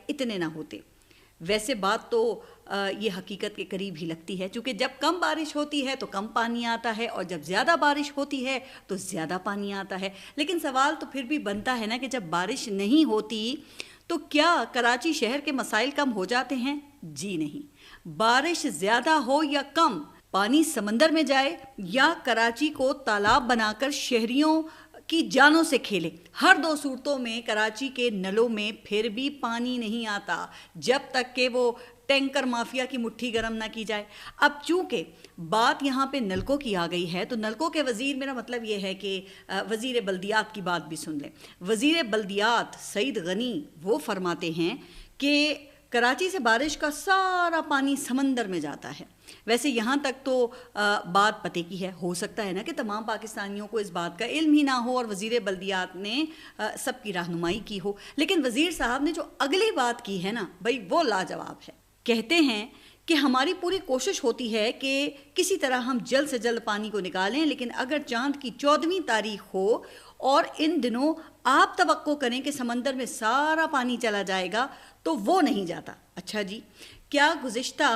اتنے نہ ہوتے. ویسے بات تو یہ حقیقت کے قریب ہی لگتی ہے، چونکہ جب کم بارش ہوتی ہے تو کم پانی آتا ہے، اور جب زیادہ بارش ہوتی ہے تو زیادہ پانی آتا ہے. لیکن سوال تو پھر بھی بنتا ہے نا کہ جب بارش نہیں ہوتی تو کیا کراچی شہر کے مسائل کم ہو جاتے ہیں؟ جی نہیں. بارش زیادہ ہو یا کم، پانی سمندر میں جائے یا کراچی کو تالاب بنا کر شہریوں کی جانوں سے کھیلے، ہر دو صورتوں میں کراچی کے نلوں میں پھر بھی پانی نہیں آتا جب تک کہ وہ ٹینکر مافیا کی مٹھی گرم نہ کی جائے. اب چونکہ بات یہاں پہ نلکوں کی آ گئی ہے تو نلکوں کے وزیر، میرا مطلب یہ ہے کہ وزیر بلدیات کی بات بھی سن لیں. وزیر بلدیات سعید غنی وہ فرماتے ہیں کہ کراچی سے بارش کا سارا پانی سمندر میں جاتا ہے. ویسے یہاں تک تو بات پتے کی ہے، ہو سکتا ہے نا کہ تمام پاکستانیوں کو اس بات کا علم ہی نہ ہو اور وزیر بلدیات نے سب کی رہنمائی کی ہو. لیکن وزیر صاحب نے جو اگلی بات کی ہے نا بھائی، وہ لاجواب ہے. کہتے ہیں کہ ہماری پوری کوشش ہوتی ہے کہ کسی طرح ہم جلد سے جلد پانی کو نکالیں، لیکن اگر چاند کی 14ویں تاریخ ہو اور ان دنوں آپ توقع کریں کہ سمندر میں سارا پانی چلا جائے گا تو وہ نہیں جاتا. اچھا جی، کیا گزشتہ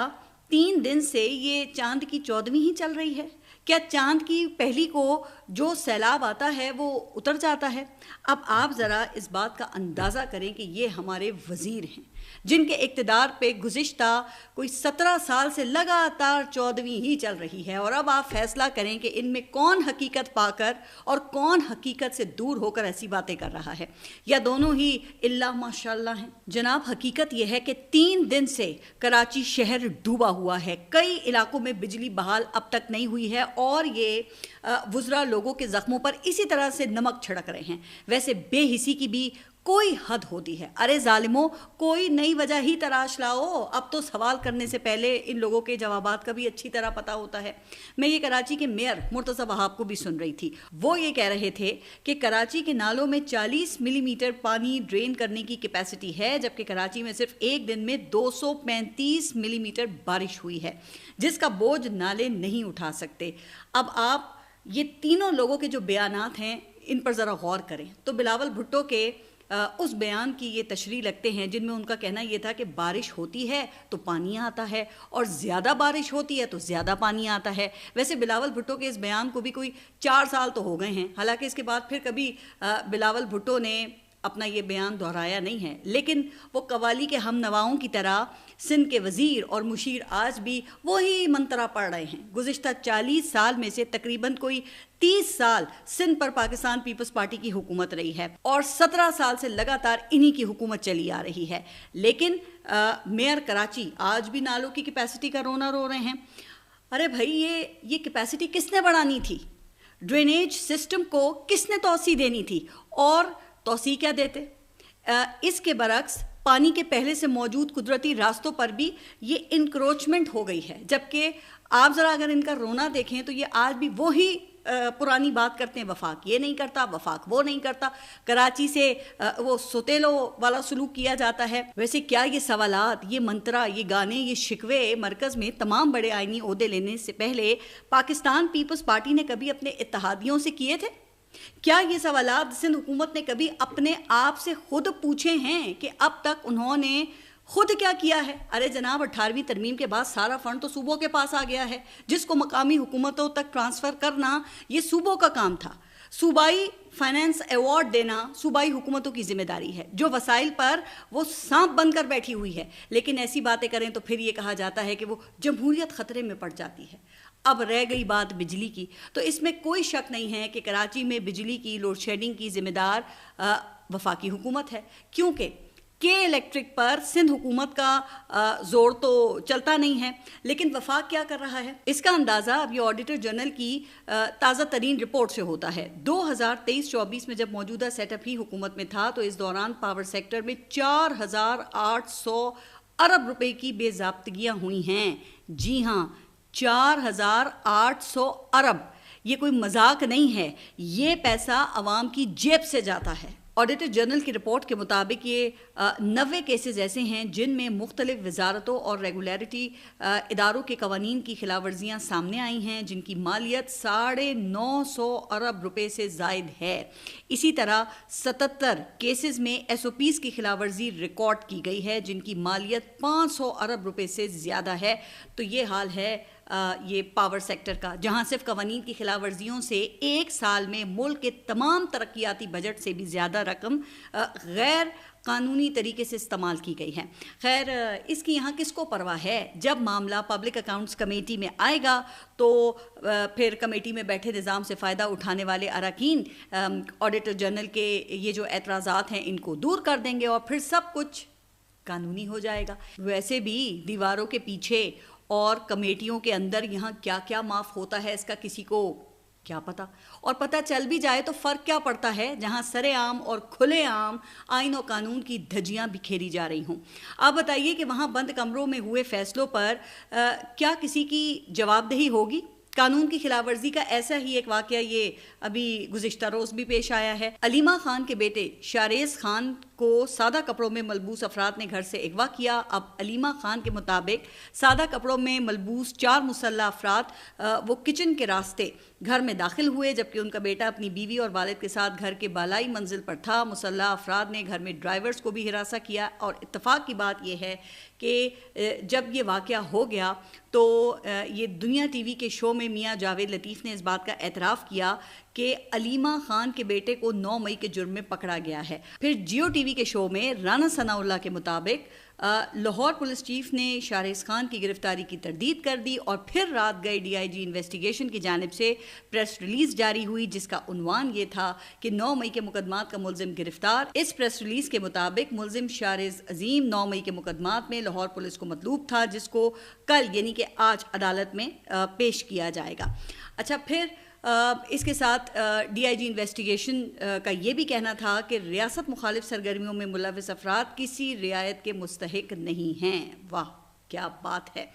3 دن سے یہ چاند کی 14ویں ہی چل رہی ہے؟ کیا چاند کی پہلی کو جو سیلاب آتا ہے وہ اتر جاتا ہے؟ اب آپ ذرا اس بات کا اندازہ کریں کہ یہ ہمارے وزیر ہیں جن کے اقتدار پہ گزشتہ کوئی 17 سال سے لگاتار 14ویں ہی چل رہی ہے، اور اب آپ فیصلہ کریں کہ ان میں کون حقیقت پا کر اور کون حقیقت سے دور ہو کر ایسی باتیں کر رہا ہے، یا دونوں ہی اللہ ماشاء اللہ ہیں. جناب، حقیقت یہ ہے کہ 3 دن سے کراچی شہر ڈوبا ہوا ہے. کئی علاقوں میں بجلی بحال اب تک نہیں ہوئی ہے اور یہ وزراء لوگوں کے زخموں پر اسی طرح سے نمک چھڑک رہے ہیں. ویسے بے حسی کی بھی کوئی حد ہوتی ہے. ارے ظالموں، کوئی نئی وجہ ہی تراش لاؤ. اب تو سوال کرنے سے پہلے ان لوگوں کے جوابات کا بھی اچھی طرح پتہ ہوتا ہے. میں یہ کراچی کے میئر مرتضی وہاب کو بھی سن رہی تھی. وہ یہ کہہ رہے تھے کہ کراچی کے نالوں میں 40 ملی میٹر پانی ڈرین کرنے کی کیپیسٹی ہے، جبکہ کراچی میں صرف ایک دن میں 235 ملی میٹر بارش ہوئی ہے، جس کا بوجھ نالے نہیں اٹھا سکتے. اب آپ یہ تینوں لوگوں کے جو بیانات ہیں ان پر ذرا غور کریں تو بلاول بھٹو کے اس بیان کی یہ تشریح لگتے ہیں جن میں ان کا کہنا یہ تھا کہ بارش ہوتی ہے تو پانی آتا ہے اور زیادہ بارش ہوتی ہے تو زیادہ پانی آتا ہے. ویسے بلاول بھٹو کے اس بیان کو بھی کوئی 4 سال تو ہو گئے ہیں، حالانکہ اس کے بعد پھر کبھی بلاول بھٹو نے اپنا یہ بیان دہرایا نہیں ہے، لیکن وہ قوالی کے ہم نواؤں کی طرح سندھ کے وزیر اور مشیر آج بھی وہی منترا پڑھ رہے ہیں. گزشتہ 40 سال میں سے تقریباً کوئی 30 سال سندھ پر پاکستان پیپلز پارٹی کی حکومت رہی ہے اور 17 سال سے لگاتار انہی کی حکومت چلی آ رہی ہے. لیکن میئر کراچی آج بھی نالوں کی کیپیسٹی کا رونا رو رہے ہیں. ارے بھائی، یہ کیپیسٹی کس نے بڑھانی تھی؟ ڈرینیج سسٹم کو کس نے توسیع دینی تھی اور توسیع کیا دیتے؟ اس کے برعکس پانی کے پہلے سے موجود قدرتی راستوں پر بھی یہ انکروچمنٹ ہو گئی ہے، جبکہ آپ ذرا اگر ان کا رونا دیکھیں تو یہ آج بھی وہی پرانی بات کرتے ہیں، وفاق یہ نہیں کرتا، وفاق وہ نہیں کرتا، کراچی سے وہ سوتیلو والا سلوک کیا جاتا ہے. ویسے کیا یہ سوالات، یہ منترا، یہ گانے، یہ شکوے مرکز میں تمام بڑے آئینی عہدے لینے سے پہلے پاکستان پیپلز پارٹی نے کبھی اپنے اتحادیوں سے کیے تھے؟ کیا یہ سوالات سندھ حکومت نے کبھی اپنے آپ سے خود پوچھے ہیں کہ اب تک انہوں نے خود کیا کیا ہے؟ ارے جناب، 18ویں ترمیم کے بعد سارا فنڈ تو صوبوں کے پاس آ گیا ہے، جس کو مقامی حکومتوں تک ٹرانسفر کرنا یہ صوبوں کا کام تھا. صوبائی فائنانس ایوارڈ دینا صوبائی حکومتوں کی ذمہ داری ہے، جو وسائل پر وہ سانپ بن کر بیٹھی ہوئی ہے. لیکن ایسی باتیں کریں تو پھر یہ کہا جاتا ہے کہ وہ جمہوریت خطرے میں پڑ جاتی ہے. اب رہ گئی بات بجلی کی، تو اس میں کوئی شک نہیں ہے کہ کراچی میں بجلی کی لوڈ شیڈنگ کی ذمہ دار وفاقی حکومت ہے، کیونکہ کے الیکٹرک پر سندھ حکومت کا زور تو چلتا نہیں ہے. لیکن وفاق کیا کر رہا ہے؟ اس کا اندازہ اب یہ آڈیٹر جنرل کی تازہ ترین رپورٹ سے ہوتا ہے. 2023-24 میں جب موجودہ سیٹ اپ ہی حکومت میں تھا تو اس دوران پاور سیکٹر میں 4800 ارب روپے کی بے ضابطگیاں ہوئی ہیں. جی ہاں، 4800 ارب. یہ کوئی مذاق نہیں ہے، یہ پیسہ عوام کی جیب سے جاتا ہے. آڈیٹر جنرل کی رپورٹ کے مطابق یہ 90 کیسز ایسے ہیں جن میں مختلف وزارتوں اور ریگولیٹری اداروں کے قوانین کی خلاف ورزیاں سامنے آئی ہیں، جن کی مالیت 950 ارب روپے سے زائد ہے۔ اسی طرح 77 کیسز میں ایس او پیز کی خلاف ورزی ریکارڈ کی گئی ہے، جن کی مالیت 500 ارب روپے سے زیادہ ہے۔ تو یہ حال ہے یہ پاور سیکٹر کا، جہاں صرف قوانین کی خلاف ورزیوں سے ایک سال میں ملک کے تمام ترقیاتی بجٹ سے بھی زیادہ رقم غیر قانونی طریقے سے استعمال کی گئی ہے۔ خیر، اس کی یہاں کس کو پرواہ ہے؟ جب معاملہ پبلک اکاؤنٹس کمیٹی میں آئے گا تو پھر کمیٹی میں بیٹھے نظام سے فائدہ اٹھانے والے اراکین آڈیٹر جنرل کے یہ جو اعتراضات ہیں ان کو دور کر دیں گے اور پھر سب کچھ قانونی ہو جائے گا۔ ویسے بھی دیواروں کے پیچھے اور کمیٹیوں کے اندر یہاں کیا کیا معاف ہوتا ہے اس کا کسی کو کیا پتہ، اور پتہ چل بھی جائے تو فرق کیا پڑتا ہے جہاں سرے عام اور کھلے عام آئین و قانون کی دھجیاں بکھیری جا رہی ہوں۔ آپ بتائیے کہ وہاں بند کمروں میں ہوئے فیصلوں پر کیا کسی کی جواب دہی ہوگی؟ قانون کی خلاف ورزی کا ایسا ہی ایک واقعہ یہ ابھی گزشتہ روز بھی پیش آیا ہے۔ علیمہ خان کے بیٹے شاریز خان کو سادہ کپڑوں میں ملبوس افراد نے گھر سے اغوا کیا۔ اب علیمہ خان کے مطابق سادہ کپڑوں میں ملبوس 4 مسلح افراد وہ کچن کے راستے گھر میں داخل ہوئے، جبکہ ان کا بیٹا اپنی بیوی اور والد کے ساتھ گھر کے بالائی منزل پر تھا۔ مسلح افراد نے گھر میں ڈرائیورز کو بھی ہراساں کیا، اور اتفاق کی بات یہ ہے کہ جب یہ واقعہ ہو گیا تو یہ دنیا ٹی وی کے شو میں میاں جاوید لطیف نے اس بات کا اعتراف کیا کہ علیمہ خان کے بیٹے کو 9 مئی کے جرم میں پکڑا گیا ہے۔ پھر جیو ٹی وی کے شو میں رانا ثناء اللہ کے مطابق لاہور پولیس چیف نے شاریز خان کی گرفتاری کی تردید کر دی، اور پھر رات گئے ڈی آئی جی انویسٹیگیشن کی جانب سے پریس ریلیز جاری ہوئی جس کا عنوان یہ تھا کہ 9 مئی کے مقدمات کا ملزم گرفتار۔ اس پریس ریلیز کے مطابق ملزم شاریز عظیم 9 مئی کے مقدمات میں لاہور پولیس کو مطلوب تھا، جس کو کل یعنی کہ آج عدالت میں پیش کیا جائے گا۔ اچھا، پھر اس کے ساتھ ڈی آئی جی انویسٹیگیشن کا یہ بھی کہنا تھا کہ ریاست مخالف سرگرمیوں میں ملوث افراد کسی رعایت کے مستحق نہیں ہیں۔ واہ کیا بات ہے،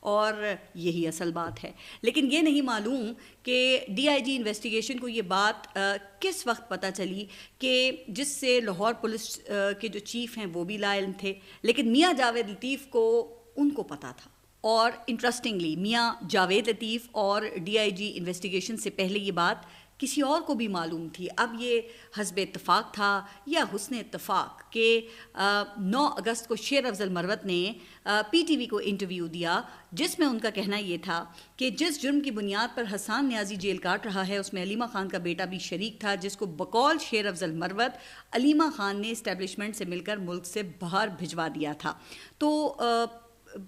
اور یہی اصل بات ہے۔ لیکن یہ نہیں معلوم کہ ڈی آئی جی انویسٹیگیشن کو یہ بات کس وقت پتہ چلی کہ جس سے لاہور پولیس کے جو چیف ہیں وہ بھی لا علم تھے، لیکن میاں جاوید لطیف کو ان کو پتہ تھا۔ اور انٹرسٹنگلی میاں جاوید لطیف اور ڈی آئی جی انویسٹیگیشن سے پہلے یہ بات کسی اور کو بھی معلوم تھی۔ اب یہ حسب اتفاق تھا یا حسن اتفاق کہ 9 اگست کو شیر افضل مروت نے پی ٹی وی کو انٹرویو دیا، جس میں ان کا کہنا یہ تھا کہ جس جرم کی بنیاد پر حسان نیازی جیل کاٹ رہا ہے اس میں علیمہ خان کا بیٹا بھی شریک تھا، جس کو بقول شیر افضل مروت علیمہ خان نے اسٹیبلشمنٹ سے مل کر ملک سے باہر بھجوا دیا تھا۔ تو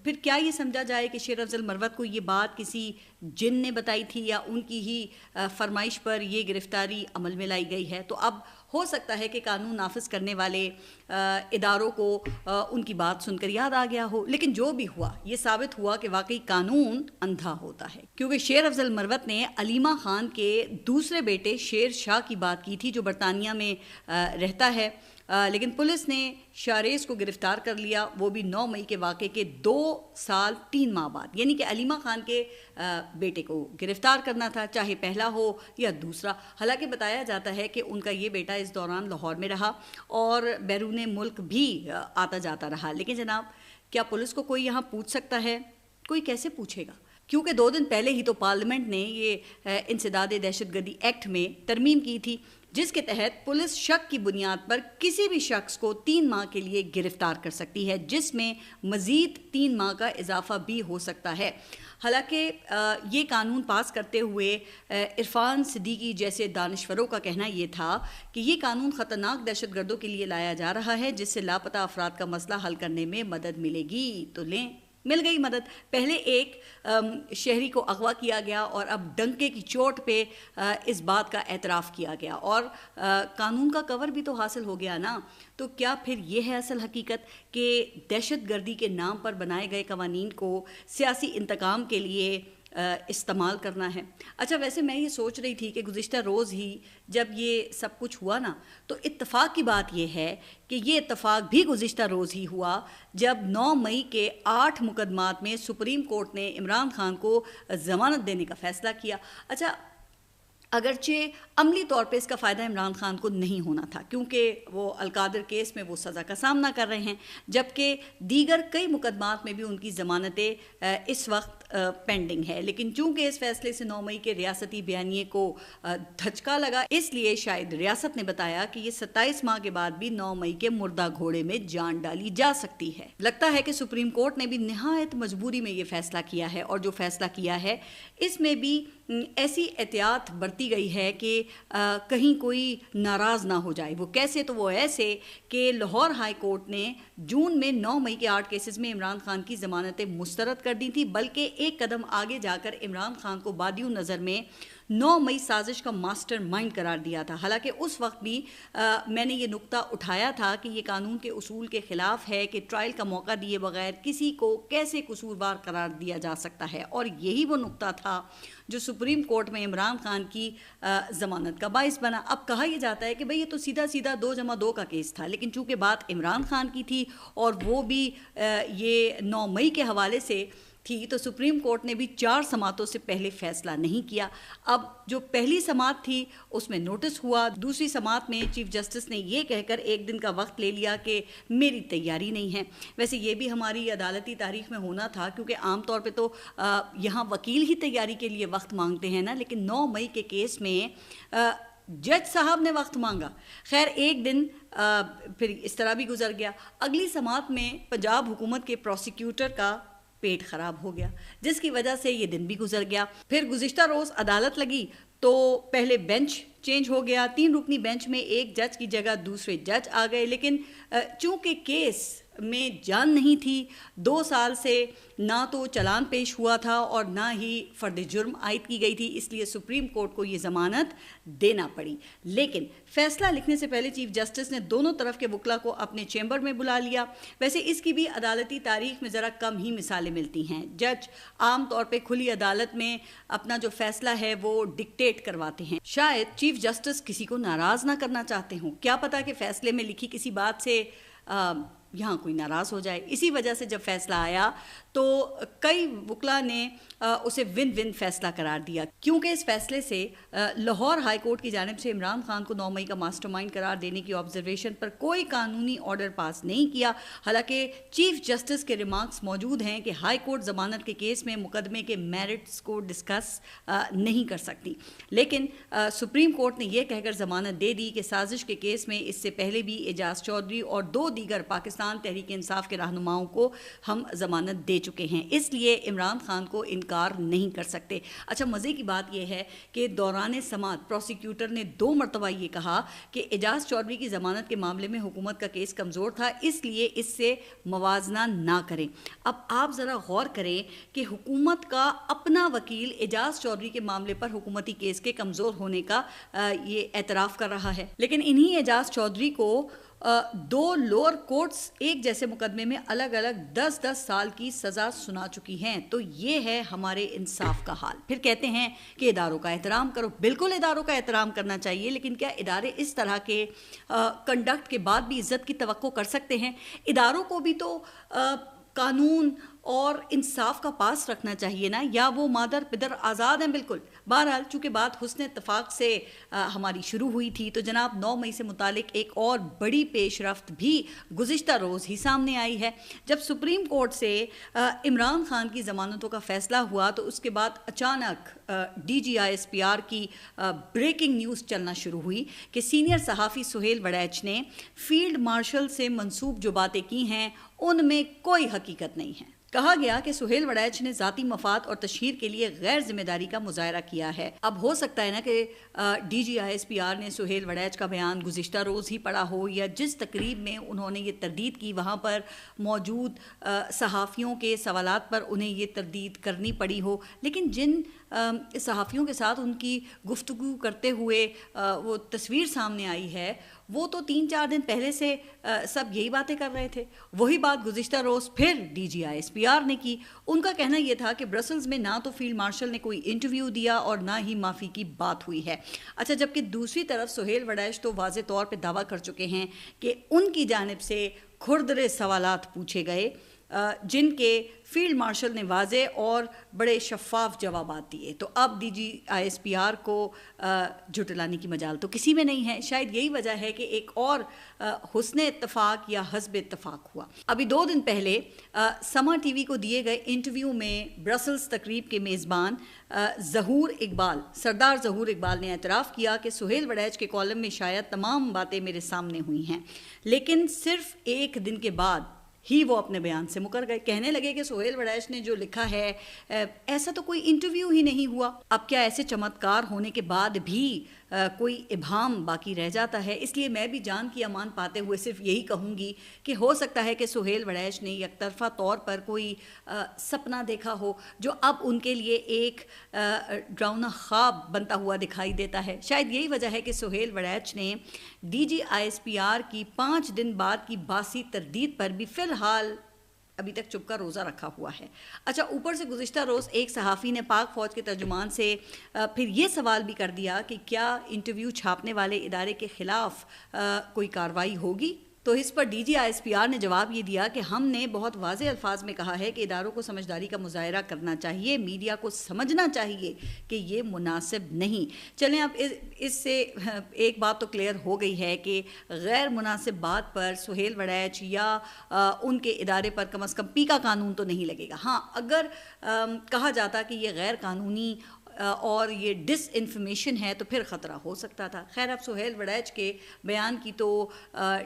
پھر کیا یہ سمجھا جائے کہ شیر افضل مروت کو یہ بات کسی جن نے بتائی تھی یا ان کی ہی فرمائش پر یہ گرفتاری عمل میں لائی گئی ہے؟ تو اب ہو سکتا ہے کہ قانون نافذ کرنے والے اداروں کو ان کی بات سن کر یاد آ گیا ہو، لیکن جو بھی ہوا یہ ثابت ہوا کہ واقعی قانون اندھا ہوتا ہے، کیونکہ شیر افضل مروت نے علیمہ خان کے دوسرے بیٹے شیر شاہ کی بات کی تھی جو برطانیہ میں رہتا ہے، لیکن پولیس نے شاریز کو گرفتار کر لیا، وہ بھی 9 مئی کے واقعے کے 2 سال 3 ماہ بعد۔ یعنی کہ علیمہ خان کے بیٹے کو گرفتار کرنا تھا، چاہے پہلا ہو یا دوسرا۔ حالانکہ بتایا جاتا ہے کہ ان کا یہ بیٹا اس دوران لاہور میں رہا اور بیرون ملک بھی آتا جاتا رہا، لیکن جناب کیا پولیس کو کوئی یہاں پوچھ سکتا ہے؟ کوئی کیسے پوچھے گا؟ کیونکہ 2 دن پہلے ہی تو پارلیمنٹ نے یہ انسداد دہشت گردی ایکٹ میں ترمیم کی تھی، جس کے تحت پولیس شک کی بنیاد پر کسی بھی شخص کو 3 ماہ کے لیے گرفتار کر سکتی ہے، جس میں مزید 3 ماہ کا اضافہ بھی ہو سکتا ہے۔ حالانکہ یہ قانون پاس کرتے ہوئے عرفان صدیقی جیسے دانشوروں کا کہنا یہ تھا کہ یہ قانون خطرناک دہشت گردوں کے لیے لایا جا رہا ہے، جس سے لاپتہ افراد کا مسئلہ حل کرنے میں مدد ملے گی۔ تو لیں، مل گئی مدد۔ پہلے ایک شہری کو اغوا کیا گیا اور اب ڈنکے کی چوٹ پہ اس بات کا اعتراف کیا گیا، اور قانون کا کور بھی تو حاصل ہو گیا نا۔ تو کیا پھر یہ ہے اصل حقیقت کہ دہشت گردی کے نام پر بنائے گئے قوانین کو سیاسی انتقام کے لیے استعمال کرنا ہے؟ اچھا، ویسے میں یہ سوچ رہی تھی کہ گزشتہ روز ہی جب یہ سب کچھ ہوا نا، تو اتفاق کی بات یہ ہے کہ یہ اتفاق بھی گزشتہ روز ہی ہوا جب 9 مئی کے 8 مقدمات میں سپریم کورٹ نے عمران خان کو ضمانت دینے کا فیصلہ کیا۔ اچھا، اگرچہ عملی طور پہ اس کا فائدہ عمران خان کو نہیں ہونا تھا کیونکہ وہ القادر کیس میں وہ سزا کا سامنا کر رہے ہیں، جبکہ دیگر کئی مقدمات میں بھی ان کی ضمانتیں اس وقت پینڈنگ ہے، لیکن چونکہ اس فیصلے سے 9 مئی کے ریاستی بیانیے کو دھچکا لگا، اس لیے شاید ریاست نے بتایا کہ یہ 27 ماہ کے بعد بھی 9 مئی کے مردہ گھوڑے میں جان ڈالی جا سکتی ہے۔ لگتا ہے کہ سپریم کورٹ نے بھی نہایت مجبوری میں یہ فیصلہ کیا ہے، اور جو فیصلہ کیا ہے اس میں بھی ایسی احتیاط برتی گئی ہے کہ کہیں کوئی ناراض نہ ہو جائے۔ وہ کیسے؟ تو وہ ایسے کہ لاہور ہائی کورٹ نے جون میں 9 مئی کے 8 کیسز میں عمران خان کی ضمانتیں مسترد کر دی تھی، بلکہ ایک قدم آگے جا کر عمران خان کو بادیوں نظر میں 9 مئی سازش کا ماسٹر مائنڈ قرار دیا تھا۔ حالانکہ اس وقت بھی میں نے یہ نقطہ اٹھایا تھا کہ یہ قانون کے اصول کے خلاف ہے کہ ٹرائل کا موقع دیے بغیر کسی کو کیسے قصوروار قرار دیا جا سکتا ہے، اور یہی وہ نقطہ تھا جو سپریم کورٹ میں عمران خان کی ضمانت کا باعث بنا۔ اب کہا یہ جاتا ہے کہ بھئی یہ تو سیدھا 2+2 کا کیس تھا، لیکن چونکہ بات عمران خان کی تھی اور وہ بھی یہ 9 مئی کے حوالے سے تھی، تو سپریم کورٹ نے بھی 4 سماعتوں سے پہلے فیصلہ نہیں کیا۔ اب جو پہلی سماعت تھی اس میں نوٹس ہوا، دوسری سماعت میں چیف جسٹس نے یہ کہہ کر 1 دن کا وقت لے لیا کہ میری تیاری نہیں ہے۔ ویسے یہ بھی ہماری عدالتی تاریخ میں ہونا تھا، کیونکہ عام طور پہ تو یہاں وکیل ہی تیاری کے لیے وقت مانگتے ہیں نا، لیکن 9 مئی کے کیس میں جج صاحب نے وقت مانگا۔ خیر 1 دن پھر اس طرح بھی گزر گیا۔ اگلی سماعت میں پنجاب حکومت کے پروسیکیوٹر کا پیٹ خراب ہو گیا، جس کی وجہ سے یہ دن بھی گزر گیا۔ پھر گزشتہ روز عدالت لگی تو پہلے بینچ چینج ہو گیا، 3 رکنی بینچ میں ایک جج کی جگہ دوسرے جج آ گئے، لیکن چونکہ کیس میں جان نہیں تھی، 2 سال سے نہ تو چلان پیش ہوا تھا اور نہ ہی فرد جرم عائد کی گئی تھی، اس لیے سپریم کورٹ کو یہ ضمانت دینا پڑی۔ لیکن فیصلہ لکھنے سے پہلے چیف جسٹس نے دونوں طرف کے وکلا کو اپنے چیمبر میں بلا لیا۔ ویسے اس کی بھی عدالتی تاریخ میں ذرا کم ہی مثالیں ملتی ہیں۔ جج عام طور پہ کھلی عدالت میں اپنا جو فیصلہ ہے وہ ڈکٹیٹ کرواتے ہیں۔ شاید چیف جسٹس کسی کو ناراض نہ کرنا چاہتے ہوں، کیا پتا کہ فیصلے میں لکھی کسی بات سے یہاں کوئی ناراض ہو جائے۔ اسی وجہ سے جب فیصلہ آیا تو کئی وکلا نے اسے ون ون فیصلہ قرار دیا، کیونکہ اس فیصلے سے لاہور ہائی کورٹ کی جانب سے عمران خان کو 9 مئی کا ماسٹر مائنڈ قرار دینے کی آبزرویشن پر کوئی قانونی آرڈر پاس نہیں کیا۔ حالانکہ چیف جسٹس کے ریمارکس موجود ہیں کہ ہائی کورٹ ضمانت کے کیس میں مقدمے کے میرٹس کو ڈسکس نہیں کر سکتی، لیکن سپریم کورٹ نے یہ کہہ کر ضمانت دے دی کہ سازش کے کیس میں اس سے پہلے بھی اعجاز چودھری اور 2 دیگر پاکستان تحریک انصاف کے رہنماؤں کو ہم ضمانت دے چکے ہیں، اس لیے عمران خان کو انکار نہیں کر سکتے۔ اچھا مزے کی بات یہ ہے کہ دوران سماعت پروسیکیوٹر نے 2 مرتبہ یہ کہا کہ اعجاز چودھری کی ضمانت کے معاملے میں حکومت کا کیس کمزور تھا، اس لیے اس سے موازنہ نہ کریں۔ اب آپ ذرا غور کریں کہ حکومت کا اپنا وکیل اعجاز چودھری کے معاملے پر حکومتی کیس کے کمزور ہونے کا یہ اعتراف کر رہا ہے، لیکن انہی اعجاز چودھری کو 2 لوور کورٹس ایک جیسے مقدمے میں الگ الگ 10 سال کی سزا سنا چکی ہیں۔ تو یہ ہے ہمارے انصاف کا حال۔ پھر کہتے ہیں کہ اداروں کا احترام کرو، بالکل اداروں کا احترام کرنا چاہیے، لیکن کیا ادارے اس طرح کے کنڈکٹ کے بعد بھی عزت کی توقع کر سکتے ہیں؟ اداروں کو بھی تو قانون اور انصاف کا پاس رکھنا چاہیے نا، یا وہ مادر پدر آزاد ہیں بالکل۔ بہرحال چونکہ بات حسن اتفاق سے ہماری شروع ہوئی تھی تو جناب 9 مئی سے متعلق ایک اور بڑی پیش رفت بھی گزشتہ روز ہی سامنے آئی ہے۔ جب سپریم کورٹ سے عمران خان کی ضمانتوں کا فیصلہ ہوا تو اس کے بعد اچانک DGISPR کی بریکنگ نیوز چلنا شروع ہوئی کہ سینئر صحافی سہیل وڑیچ نے فیلڈ مارشل سے منسوب جو باتیں کی ہیں ان میں کوئی حقیقت نہیں ہے۔ کہا گیا کہ سہیل وڑیچ نے ذاتی مفاد اور تشہیر کے لیے غیر ذمہ داری کا مظاہرہ کیا ہے۔ اب ہو سکتا ہے نا کہ DGISPR نے سہیل وڑیچ کا بیان گزشتہ روز ہی پڑھا ہو، یا جس تقریب میں انہوں نے یہ تردید کی وہاں پر موجود صحافیوں کے سوالات پر انہیں یہ تردید کرنی پڑی ہو، لیکن جن صحافیوں کے ساتھ ان کی گفتگو کرتے ہوئے وہ تصویر سامنے آئی ہے وہ تو 3-4 دن پہلے سے سب یہی باتیں کر رہے تھے۔ وہی بات گزشتہ روز پھر DGISPR نے کی۔ ان کا کہنا یہ تھا کہ برسلز میں نہ تو فیلڈ مارشل نے کوئی انٹرویو دیا اور نہ ہی معافی کی بات ہوئی ہے۔ اچھا جبکہ دوسری طرف سہیل وڑیچ تو واضح طور پہ دعویٰ کر چکے ہیں کہ ان کی جانب سے کھردرے سوالات پوچھے گئے جن کے فیلڈ مارشل نے واضح اور بڑے شفاف جوابات دیے. تو اب DGISPR کو جھٹلانے کی مجال تو کسی میں نہیں ہے. شاید یہی وجہ ہے کہ ایک اور حسن اتفاق یا حسب اتفاق ہوا. ابھی 2 دن پہلے سما ٹی وی کو دیے گئے انٹرویو میں برسلز تقریب کے میزبان سردار ظہور اقبال نے اعتراف کیا کہ سہیل وڑیچ کے کالم میں شاید تمام باتیں میرے سامنے ہوئی ہیں، لیکن صرف 1 دن کے بعد ہی وہ اپنے بیان سے مکر گئے. کہنے لگے کہ سہیل وڑیچ نے جو لکھا ہے ایسا تو کوئی انٹرویو ہی نہیں ہوا. اب کیا ایسے چمتکار ہونے کے بعد بھی کوئی ابہام باقی رہ جاتا ہے؟ اس لیے میں بھی جان کی امان پاتے ہوئے صرف یہی کہوں گی کہ ہو سکتا ہے کہ سہیل وڑیچ نے یک طرفہ طور پر کوئی سپنا دیکھا ہو جو اب ان کے لیے ایک ڈراؤنا خواب بنتا ہوا دکھائی دیتا ہے. شاید یہی وجہ ہے کہ سہیل وڑیچ نے DGISPR کی 5 دن بعد کی باسی تردید پر بھی فی الحال ابھی تک چپ کا روزہ رکھا ہوا ہے. اچھا، اوپر سے گزشتہ روز ایک صحافی نے پاک فوج کے ترجمان سے پھر یہ سوال بھی کر دیا کہ کیا انٹرویو چھاپنے والے ادارے کے خلاف کوئی کارروائی ہوگی؟ تو اس پر DGISPR نے جواب یہ دیا کہ ہم نے بہت واضح الفاظ میں کہا ہے کہ اداروں کو سمجھداری کا مظاہرہ کرنا چاہیے، میڈیا کو سمجھنا چاہیے کہ یہ مناسب نہیں. چلیں اب اس سے ایک بات تو کلیئر ہو گئی ہے کہ غیر مناسب بات پر سہیل وڑیچ یا ان کے ادارے پر کم از کم پی کا قانون تو نہیں لگے گا. ہاں، اگر کہا جاتا کہ یہ غیر قانونی اور یہ ڈس انفارمیشن ہے تو پھر خطرہ ہو سکتا تھا. خیر، اب سہیل وڑیچ کے بیان کی تو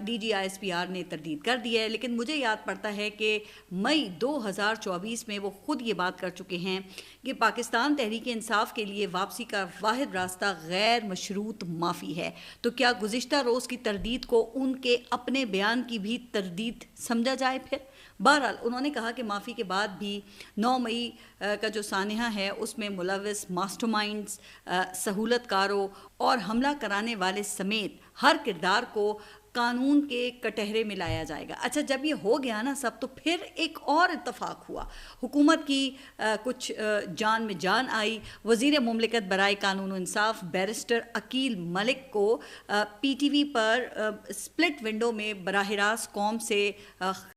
DGISPR نے تردید کر دی ہے، لیکن مجھے یاد پڑتا ہے کہ مئی 2024 میں وہ خود یہ بات کر چکے ہیں کہ پاکستان تحریک انصاف کے لیے واپسی کا واحد راستہ غیر مشروط معافی ہے. تو کیا گزشتہ روز کی تردید کو ان کے اپنے بیان کی بھی تردید سمجھا جائے؟ پھر بہرحال انہوں نے کہا کہ معافی کے بعد بھی 9 مئی کا جو سانحہ ہے اس میں ملوث ماسٹر مائنڈز، سہولت کاروں اور حملہ کرانے والے سمیت ہر کردار کو قانون کے کٹہرے میں لایا جائے گا. اچھا، جب یہ ہو گیا نا سب، تو پھر ایک اور اتفاق ہوا. حکومت کی کچھ جان میں جان آئی. وزیر مملکت برائے قانون و انصاف بیرسٹر عقیل ملک کو PTV پر سپلٹ ونڈو میں براہ راست قوم سے